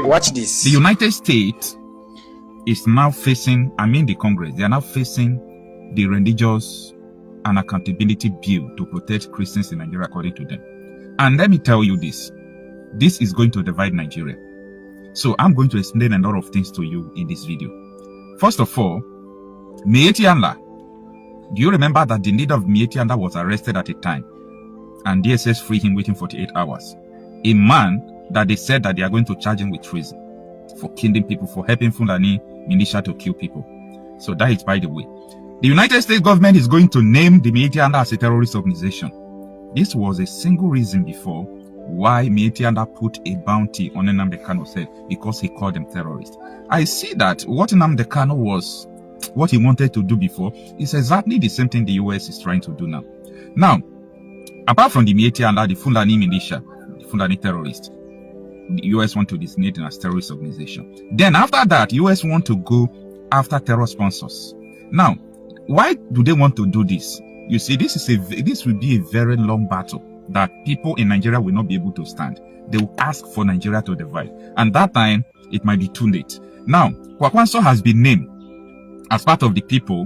Watch this. The United States is now facing, the Congress, they are now facing the Religious and Accountability Bill to protect Christians in Nigeria, according to them. And let me tell you this. This is going to divide Nigeria. So I'm going to explain a lot of things to you in this video. First of all, Miyetti Allah. Do you remember that the leader of Miyetti Allah was arrested at a time and DSS freed him within 48 hours? A man that they said that they are going to charge him with treason for killing people, for helping Fulani militia to kill people. So that is by the way. The United States government is going to name the Miyetti Allah as a terrorist organization. This was a single reason before why Miyetti Allah put a bounty on Nnamdi Kanu, said because he called them terrorists. I see that what Nnamdi Kanu was, what he wanted to do before, is exactly the same thing the US is trying to do now. Now, apart from the Miyetti Allah, the Fulani militia, the Fulani terrorists, the US want to designate them as terrorist organization. Then after that, US want to go after terror sponsors. Now, why do they want to do this? You see, this will be a very long battle that people in Nigeria will not be able to stand. They will ask for Nigeria to divide. And that time, it might be too late. Now, Kwakwanso has been named as part of the people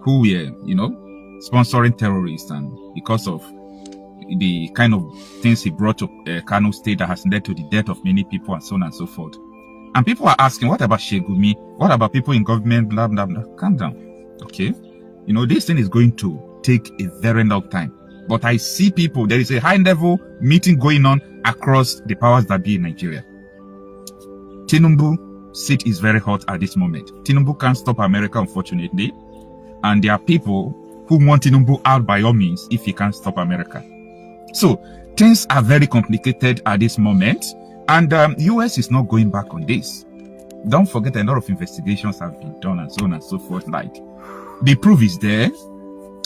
who were, sponsoring terrorists, and because of the kind of things he brought to Kano State that has led to the death of many people and so on and so forth. And people are asking, what about Shegumi? What about people in government? Blah, blah, blah. Calm down. Okay? This thing is going to take a very long time. But I see people, there is a high-level meeting going on across the powers that be in Nigeria. Tinubu seat is very hot at this moment. Tinubu can't stop America, unfortunately. And there are people who want Tinubu out by all means if he can't stop America. So, things are very complicated at this moment. And US is not going back on this. Don't forget, a lot of investigations have been done and so on and so forth. Like, the proof is there.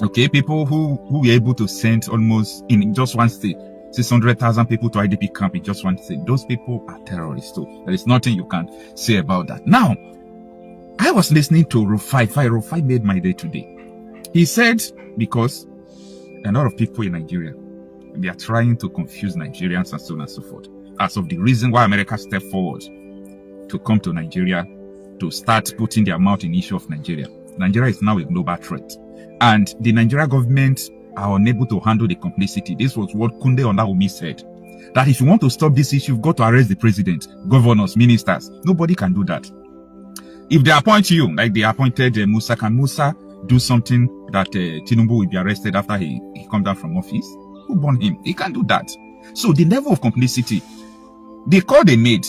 Okay, people who were able to send almost in just one state 600,000 people to IDP camp in just one state. Those people are terrorists. So there is nothing you can say about that. Now, I was listening to Rufai. Rufai made my day today. He said because a lot of people in Nigeria, they are trying to confuse Nigerians and so on and so forth. As of the reason why America stepped forward to come to Nigeria to start putting their mouth in the issue of Nigeria. Nigeria is now a global threat. And the Nigeria government are unable to handle the complicity. This was what Kunde Olaomi said. That if you want to stop this issue, you've got to arrest the president, governors, ministers. Nobody can do that. If they appoint you, like they appointed Musa, can Musa do something that Tinubu will be arrested after he comes down from office? Who born him? He can't do that. So the level of complicity, the call they made,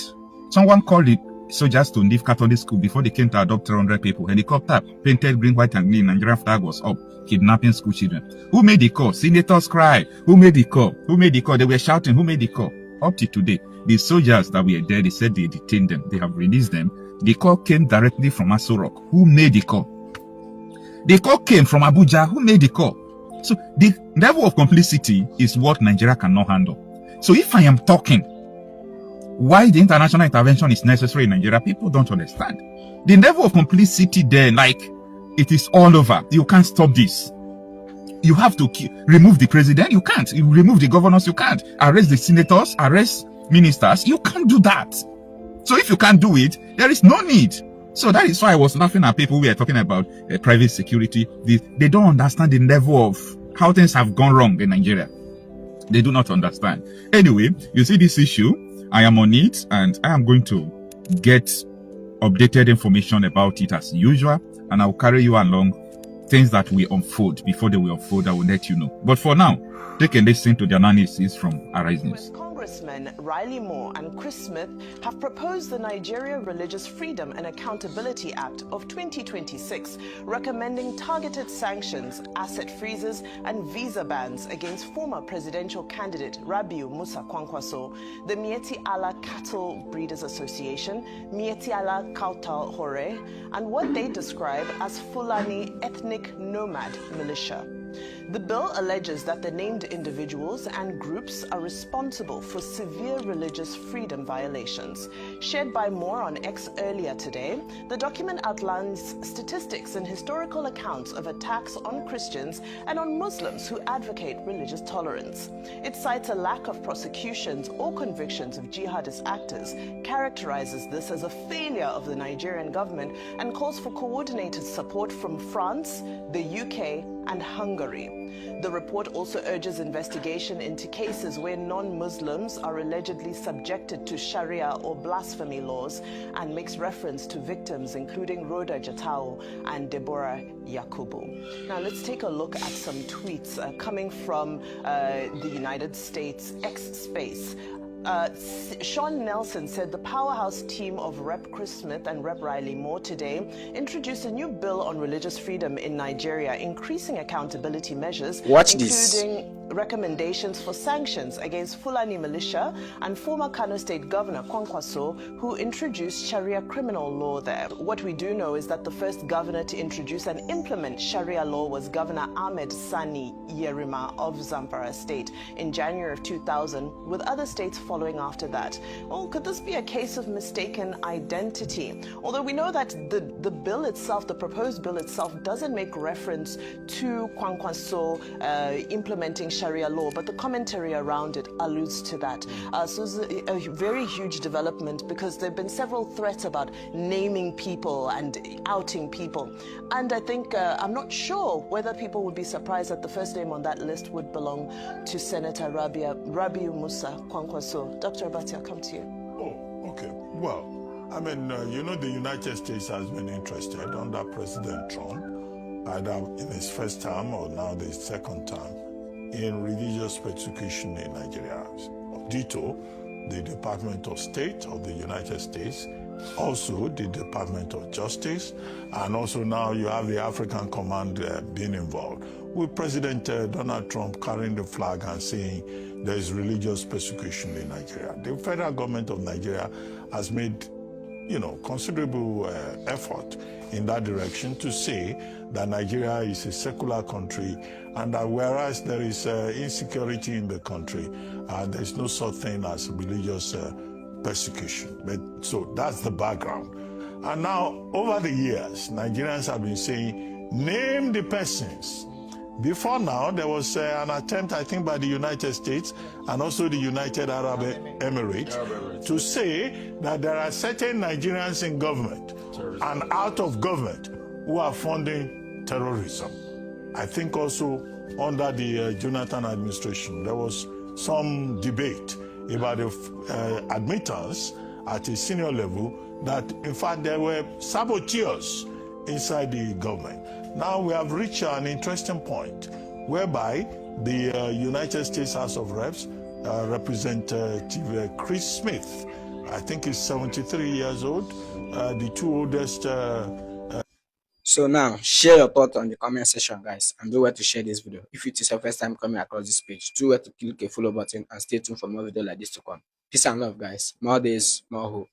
someone called it soldiers to leave Catholic school before they came to adopt 300 people. Helicopter, painted green, white, and green. Nigerian flag was up, kidnapping school children. Who made the call? Senators cry. Who made the call? Who made the call? They were shouting. Who made the call? Up to today, the soldiers that were there, they said they detained them. They have released them. The call came directly from Aso Rock. Who made the call? The call came from Abuja. Who made the call? So the level of complicity is what Nigeria cannot handle. So if I am talking why the international intervention is necessary in Nigeria, people don't understand. The level of complicity there, like, it is all over. You can't stop this. You have to remove the president. You can't. You remove the governors. You can't. Arrest the senators. Arrest ministers. You can't do that. So if you can't do it, there is no need. So that is why I was laughing at people who were talking about private security. They don't understand the level of how things have gone wrong in Nigeria. They do not understand. Anyway, you see this issue. I am on it and I am going to get updated information about it as usual, and I will carry you along things that will unfold. Before they will unfold, I will let you know. But for now, take a listen to the analysis from Arise News. Congressmen Riley Moore and Chris Smith have proposed the Nigeria Religious Freedom and Accountability Act of 2026, recommending targeted sanctions, asset freezes, and visa bans against former presidential candidate Rabiu Musa Kwankwaso, the Miyetti Allah Cattle Breeders Association, Miyetti Allah Kautal Hore, and what they describe as Fulani ethnic nomad militia. The bill alleges that the named individuals and groups are responsible for severe religious freedom violations. Shared by More on X earlier today, the document outlines statistics and historical accounts of attacks on Christians and on Muslims who advocate religious tolerance. It cites a lack of prosecutions or convictions of jihadist actors, characterizes this as a failure of the Nigerian government, and calls for coordinated support from France, the UK, and Hungary. The report also urges investigation into cases where non-Muslims are allegedly subjected to Sharia or blasphemy laws, and makes reference to victims including Rhoda Jatao and Deborah Yakubu. Now let's take a look at some tweets coming from the United States X space. Sean Nelson said the powerhouse team of Rep. Chris Smith and Rep. Riley Moore today introduced a new bill on religious freedom in Nigeria, increasing accountability measures, including recommendations for sanctions against Fulani militia and former Kano State Governor Kwankwaso, who introduced Sharia criminal law there. What we do know is that the first governor to introduce and implement Sharia law was Governor Ahmed Sani Yerima of Zamfara State in January of 2000, with other states following after that. Well, could this be a case of mistaken identity? Although we know that the bill itself, the proposed bill itself, doesn't make reference to Kwankwaso implementing Sharia law, but the commentary around it alludes to that. So it's a very huge development, because there have been several threats about naming people and outing people. And I think, I'm not sure whether people would be surprised that the first name on that list would belong to Senator Rabiu Musa Kwankwaso. Dr. Abati, I'll come to you. Oh, okay. Well, I mean, the United States has been interested under President Trump, either in his first term or now the second term, in religious persecution in Nigeria. Ditto, the Department of State of the United States, also the Department of Justice, and also now you have the African Command being involved, with President Donald Trump carrying the flag and saying there is religious persecution in Nigeria. The federal government of Nigeria has made, considerable effort in that direction to say that Nigeria is a secular country, and that whereas there is insecurity in the country, there is no such thing as religious persecution. But so that's the background. And now, over the years, Nigerians have been saying, name the persons. Before now, there was an attempt, I think, by the United States and also the United Arab Emirates to say that there are certain Nigerians in government and out of government who are funding terrorism. I think also under the Jonathan administration, there was some debate about the admittance at a senior level that, in fact, there were saboteurs inside the government. Now we have reached an interesting point whereby the United States House of Reps, Representative Chris Smith, I think he's 73 years old, the two oldest. So now, share your thoughts on the comment section, guys, and do well to share this video. If it is your first time coming across this page, do well to click a follow button and stay tuned for more videos like this to come. Peace and love, guys. More days, more hope.